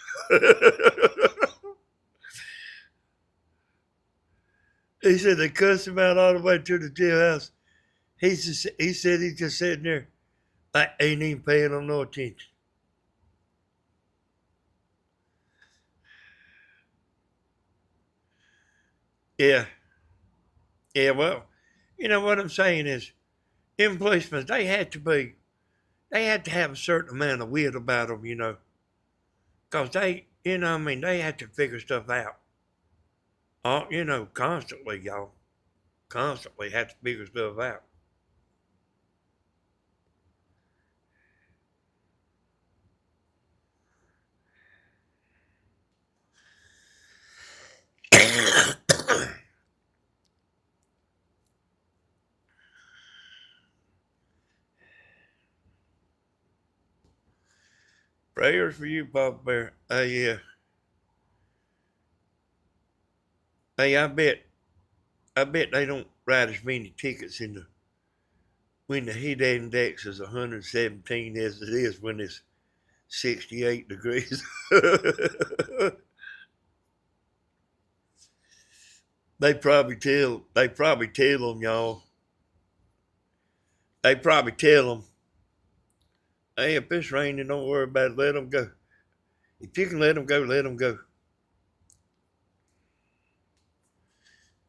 He said they cuss him out all the way to the jailhouse. He said he's just sitting there like ain't even paying them no attention. Yeah. Yeah, well, what I'm saying is, in policemen, they had to have a certain amount of wit about them, because they have to figure stuff out. Constantly, y'all. Constantly have to figure stuff out. Prayers for you, Papa Bear. Hey, I bet they don't write as many tickets when the heat index is 117 as it is when it's 68 degrees. They probably tell them, y'all. They probably tell them, hey, if it's raining, don't worry about it. Let them go. If you can let them go, let them go.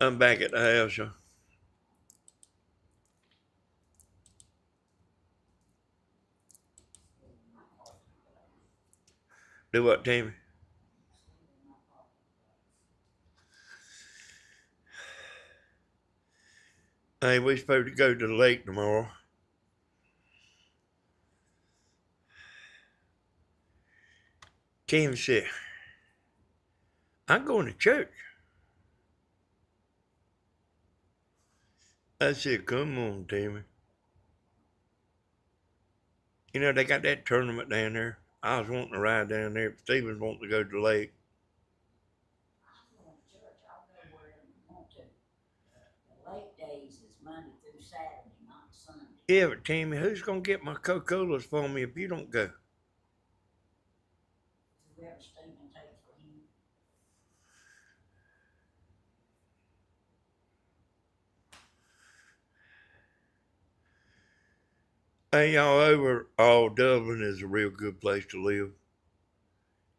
I'm back at the house, y'all. Do what, Tammy? Hey, we supposed to go to the lake tomorrow. Tammy said, I'm going to church. I said, come on, Tammy. You know, they got that tournament down there. I was wanting to ride down there, but Steve was wanting to go to the lake. I'm going to church. I'll go wherever you want to. The lake days is Monday through Saturday, not Sunday. Yeah, but Tammy, who's going to get my Coca-Colas for me if you don't go? Whoever Stephen takes for him. Hey, y'all, overall, Dublin is a real good place to live.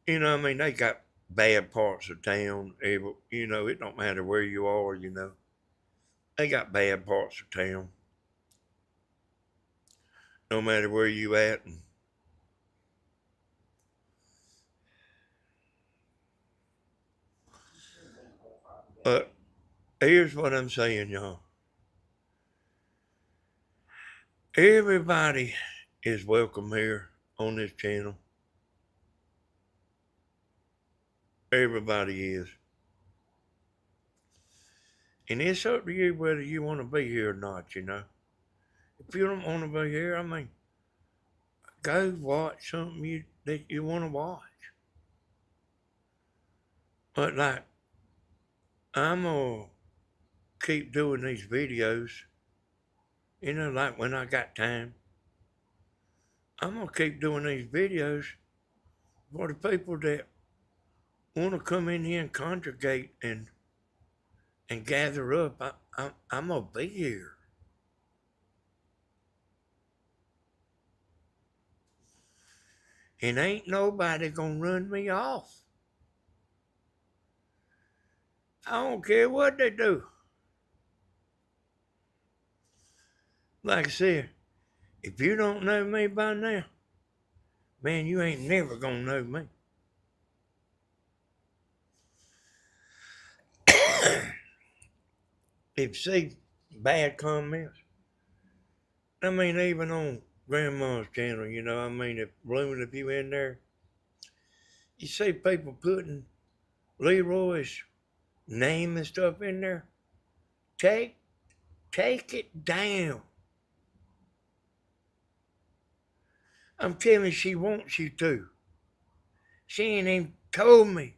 You know, I mean, they got bad parts of town. You know, it don't matter where you are, you know. They got bad parts of town. No matter where you at. But here's what I'm saying, y'all. Everybody is welcome here on this channel. Everybody is. And it's up to you whether you want to be here or not, you know. If you don't want to be here, I mean, go watch something that you want to watch. But like, I'm going to keep doing these videos, you know, like when I got time. I'm going to keep doing these videos for the people that want to come in here and congregate and gather up. I'm going to be here. And ain't nobody gonna run me off. I don't care what they do. Like I said, if you don't know me by now, man, you ain't never gonna know me. If you see bad comments, I mean, even on Grandma's channel, you know, I mean, if you in there, you see people putting Leroy's name and stuff in there, take it down. I'm telling you, she wants you to. She ain't even told me.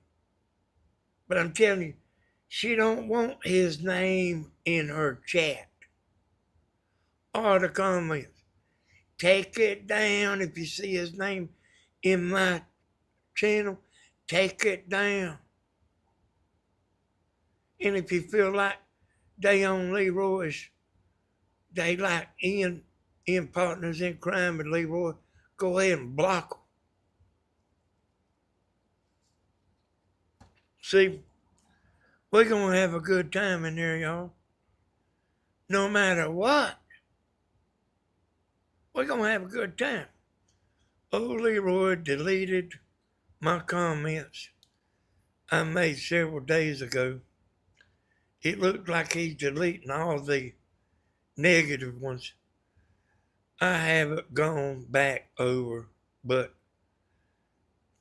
But I'm telling you, she don't want his name in her chat or the comments. Take it down if you see his name in my channel. Take it down. And if you feel like they on Leroy's, they like in partners in crime with Leroy, go ahead and block them. See, we're going to have a good time in there, y'all. No matter what, we're going to have a good time. Old Leroy deleted my comments I made several days ago. It looked like he's deleting all the negative ones. I haven't gone back over, but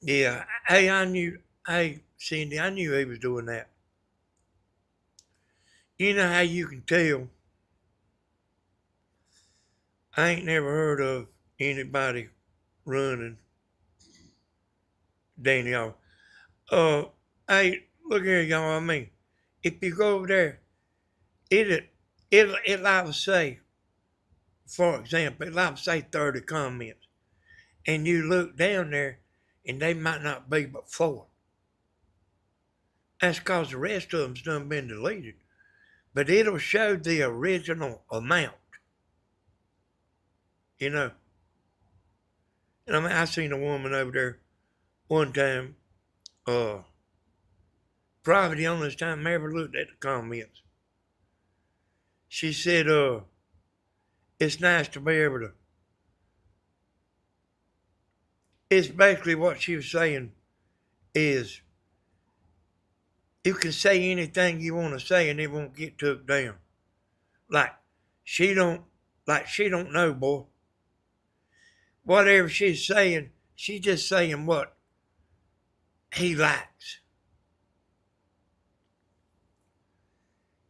yeah, hey, Cindy, I knew he was doing that. You know how you can tell? I ain't never heard of anybody running Danny off. Hey, look here, y'all. I mean, if you go over there, it'll say, for example, it'll say 30 comments, and you look down there, and they might not be but 4. That's because the rest of them's done been deleted. But it'll show the original amount. You know. And I mean, I seen a woman over there one time, probably the only time I ever looked at the comments. She said, it's nice to be able to. It's basically what she was saying is you can say anything you want to say and it won't get took down. Like she don't know, boy. Whatever she's saying, she's just saying what he likes.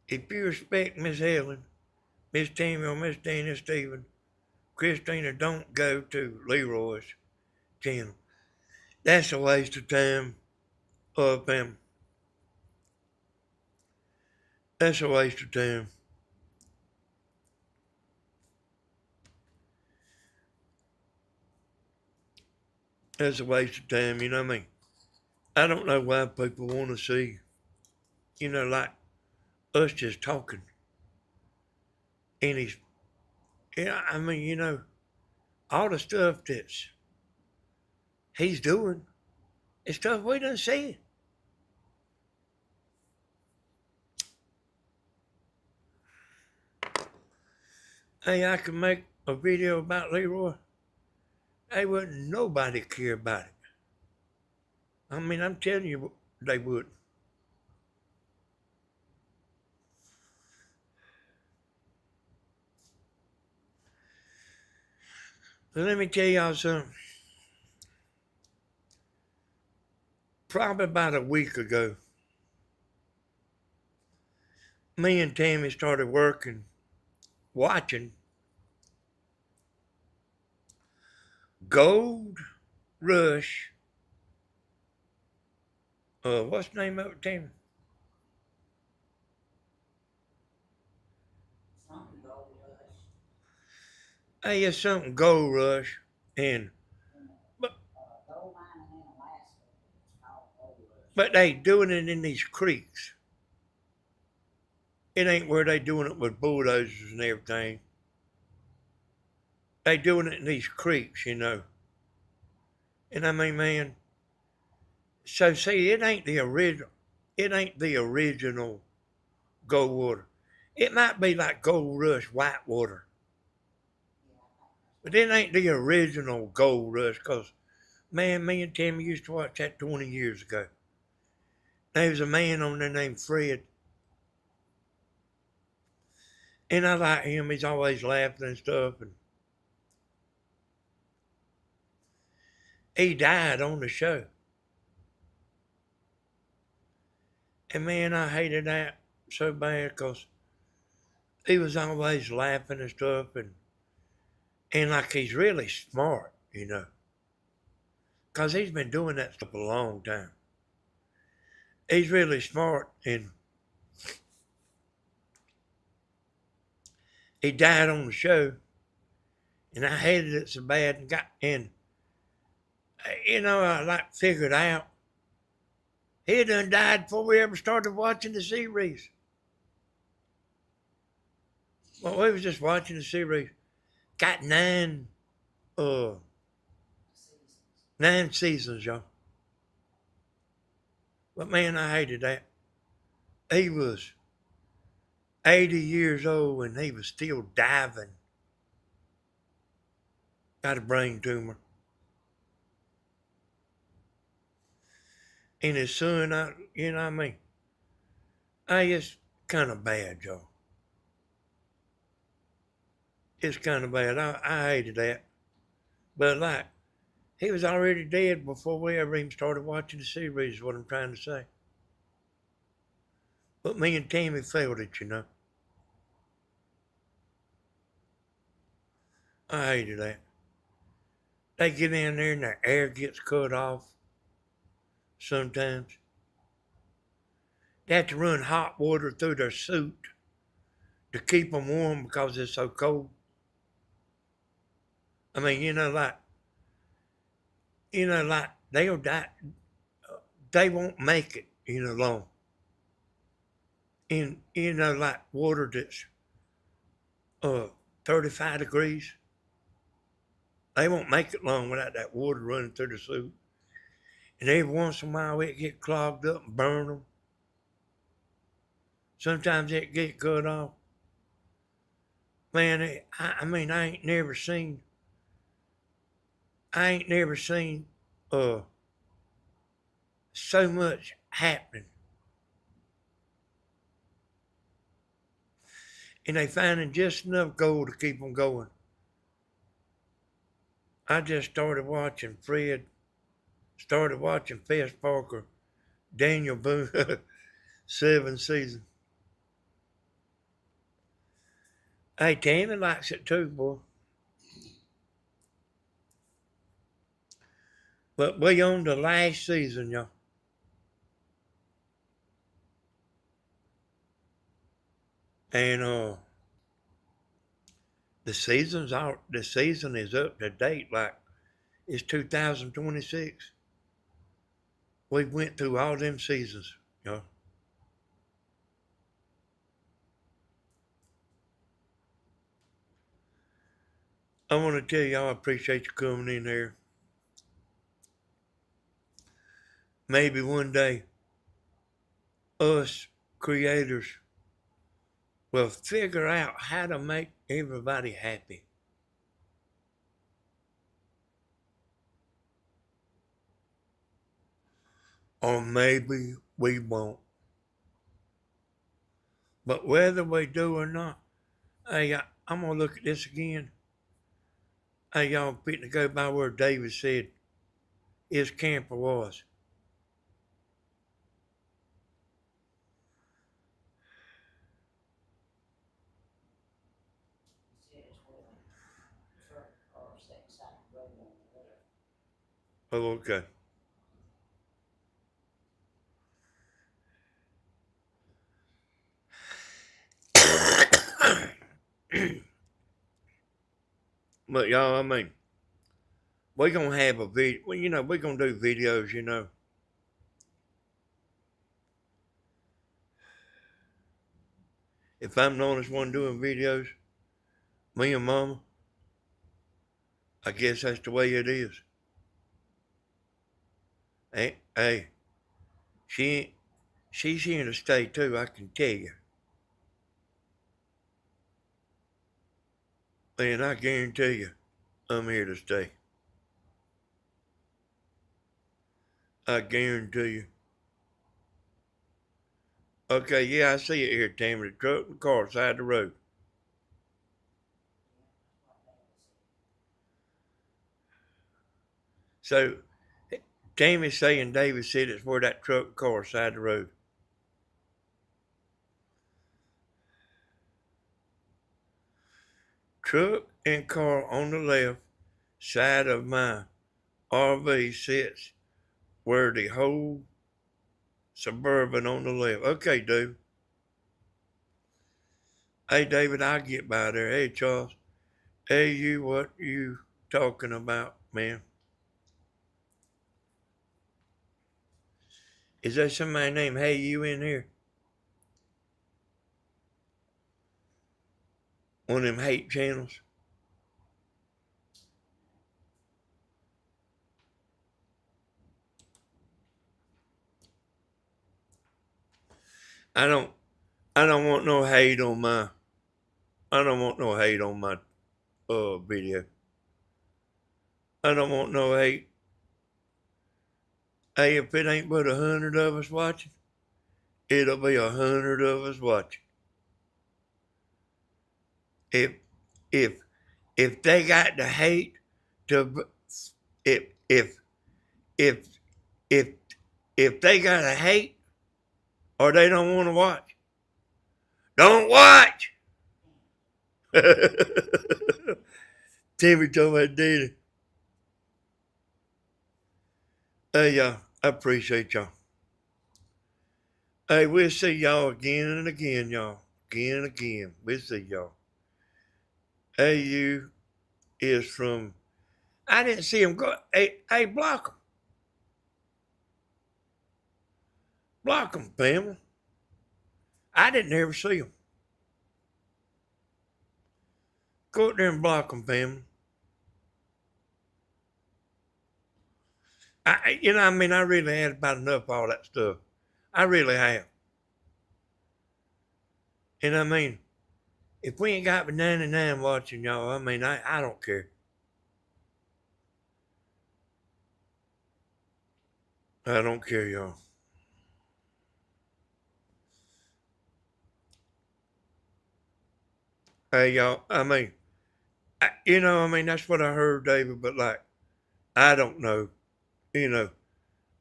If you respect Miss Helen, Miss Tammy or Miss Dana Stephen, Christina, don't go to Leroy's channel. That's a waste of time of them. That's a waste of time. That's a waste of time, you know what I mean? I don't know why people want to see, like us just talking. And I mean, all the stuff he's doing is stuff we done seen. Hey, I can make a video about Leroy. Hey, wouldn't nobody care about it. I mean, I'm telling you, they would. But let me tell y'all something. Probably about a week ago, me and Tammy started watching Gold Rush. What's the name of it, Tammy? Something Gold Rush. Hey, it's something Gold Rush, and but Gold mining in Alaska. It's called Gold Rush. but they doing it in these creeks. It ain't where they doing it with bulldozers and everything. They doing it in these creeks. And I mean, man. So see, it ain't the original. It ain't the original Gold Water. It might be like Gold Rush white water, but it ain't the original Gold Rush. Cause man, me and Timmy used to watch that 20 years ago. There was a man on there named Fred, and I like him. He's always laughing and stuff. And he died on the show. And man, I hated that so bad because he was always laughing and stuff, and like he's really smart. Because he's been doing that stuff a long time. He's really smart, and he died on the show, and I hated it so bad, I like figured out he done died before we ever started watching the series. Well, we was just watching the series. Got uh, 9 seasons, y'all. But man, I hated that. He was 80 years old and he was still diving. Got a brain tumor. And his son, you know what I mean? It's kind of bad, y'all. It's kind of bad. I hated that. But like, he was already dead before we ever even started watching the series, is what I'm trying to say. But me and Tammy felt it. I hated that. They get in there and their air gets cut off sometimes. They have to run hot water through their suit to keep them warm because it's so cold. I mean, like they'll die. They won't make it, long. In, like water that's uh 35 degrees. They won't make it long without that water running through the suit. And every once in a while it get clogged up and burn them. Sometimes it get cut off. Man, I mean, I ain't never seen so much happening. And they finding just enough gold to keep them going. I just started watching Fred Started watching Fess Parker, Daniel Boone, 7 seasons. Hey, Tammy likes it too, boy. But we on the last season, y'all. And the season is up to date, like it's 2026. We went through all them seasons, y'all. I want to tell y'all I appreciate you coming in here. Maybe one day us creators will figure out how to make everybody happy. Or maybe we won't. But whether we do or not, hey, I'm going to look at this again. Hey, y'all, fitting to go by where David said his camper was. Oh, okay. But y'all, I mean, we're going to have a video. Well, we're going to do videos. If I'm the honest one doing videos, me and Mama, I guess that's the way it is. Hey, she's here to stay too, I can tell you. And I guarantee you, I'm here to stay. I guarantee you. Okay, yeah, I see it here, Tammy. The truck and the car side the road. So, Tammy's saying David said it's where that truck and car side the road. Truck and car on the left side of my RV sits where the whole Suburban on the left. Okay, dude. Hey, David, I'll get by there. Hey, Charles. Hey, you, what you talking about, man? Is there somebody named Hey You in here? One of them hate channels? I don't I don't want no hate on my I don't want no hate on my video. I don't want no hate. Hey, if it ain't but 100 of us watching, it'll be 100 of us watching. If if if they got the hate to if if if if if they got a hate or they don't want to watch, don't watch. Timmy told my daddy. Hey, y'all, I appreciate y'all. Hey, we'll see y'all again and again, y'all. Again and again. We'll see y'all. AU is from. I didn't see him go. Hey, block him. Block him, family. I didn't ever see him. Go out there and block him, family. I really had about enough of all that stuff. I really have. And I mean, if we ain't got 99 watching y'all, I don't care. I don't care, y'all. Hey, y'all, that's what I heard, David, but like, I don't know. You know,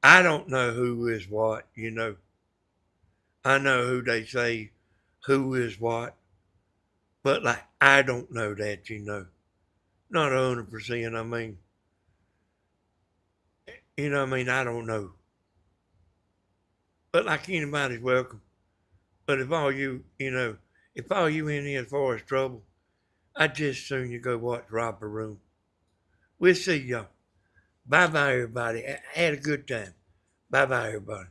I don't know who is what, you know. I know who they say who is what, but like I don't know that, you know. Not 100%. I mean, you know, what I mean, I don't know. But like anybody's welcome. But if all you, you know, if all you in here for is trouble, I'd just soon you go watch Romper Room. We'll see y'all. Bye bye, everybody. Had a good time. Bye bye, everybody.